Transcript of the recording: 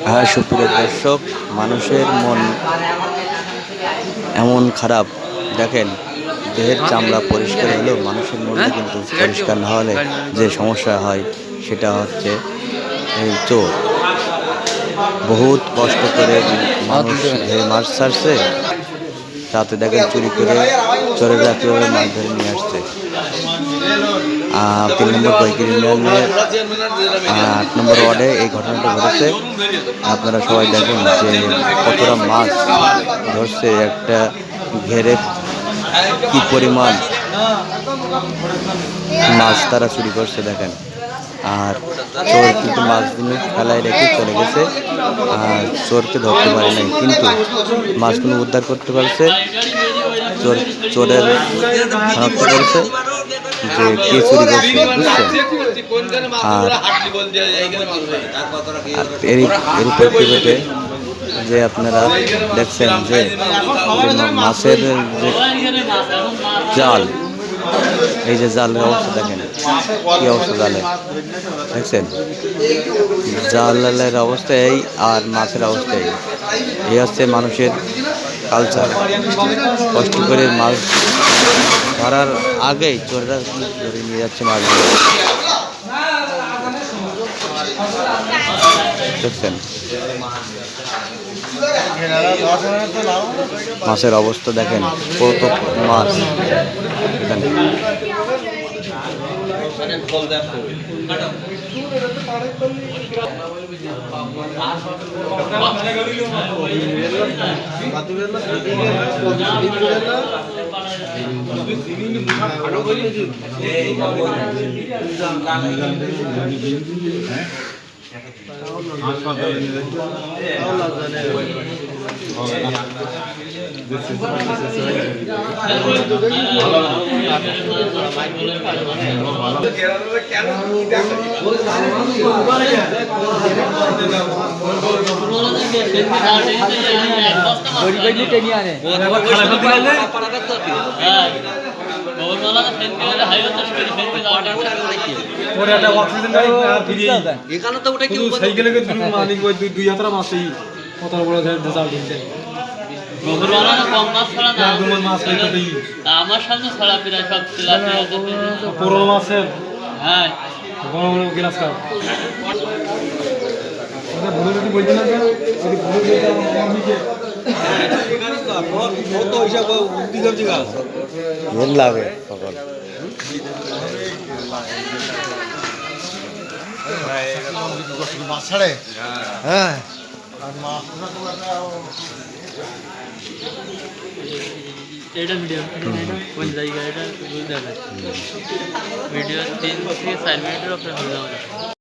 হ্যাঁ, সুপ্রিয় দর্শক, মানুষের মন এমন খারাপ, দেখেন, দেহের চামড়া পরিষ্কার হলেও মানুষের মনটা কিন্তু পরিষ্কার না হলে যে সমস্যা হয় সেটা হচ্ছে এই চোর। বহুত কষ্ট করে মানুষ মাছ ছাড়ছে, তাতে দেখেন চুরি করে চোরেরা কীভাবে মাছ ধরে নিয়ে আসছে। 3 নম্বর বৈকির ইউনিয়নের 8 নম্বর ওয়ার্ডে এই ঘটনাটা ঘটেছে। আপনারা সবাই দেখুন যে কতটা মাছ ধরছে একটা ঘেরে, কি পরিমাণ মাছ তারা চুরি করছে দেখেন। আর চোর কিন্তু মাছগুলো ফেলায় রেখে চলে গেছে, আর চোরকে ধরতে পারে নাই, কিন্তু মাছগুলো উদ্ধার করতে পারছে। চোরের শনাক্ত করেছে যে কে চুরি করছে, বুঝছেন। আর এর পরিপ্রেক্ষিতে যে আপনারা দেখছেন যে মাছের যে জাল, এই যে জালের অবস্থা দেখেন, কি অবস্থা জালে দেখছেন। জালের অবস্থা এই, আর মাছের অবস্থা এই হচ্ছে মানুষের কালচার। কষ্ট করে মাছ ধরার আগেই চোরেরা ধরে নিয়ে যাচ্ছে মাছগুলো, দেখছেন। মাছের অবস্থা দেখেন, কত মাছ এখানে। আমার সামনে ছড়া ফেরা সব পুরো মাছের। হ্যাঁ, বড় বড় গ্লাস কাপ লাগে সকল। মাছ ছাড়ে, হ্যাঁ। এটা ভিডিও কোন জায়গায় এটা বুঝতে হবে। ভিডিও 3 থেকে 4 মিনিটের উপরে হবে।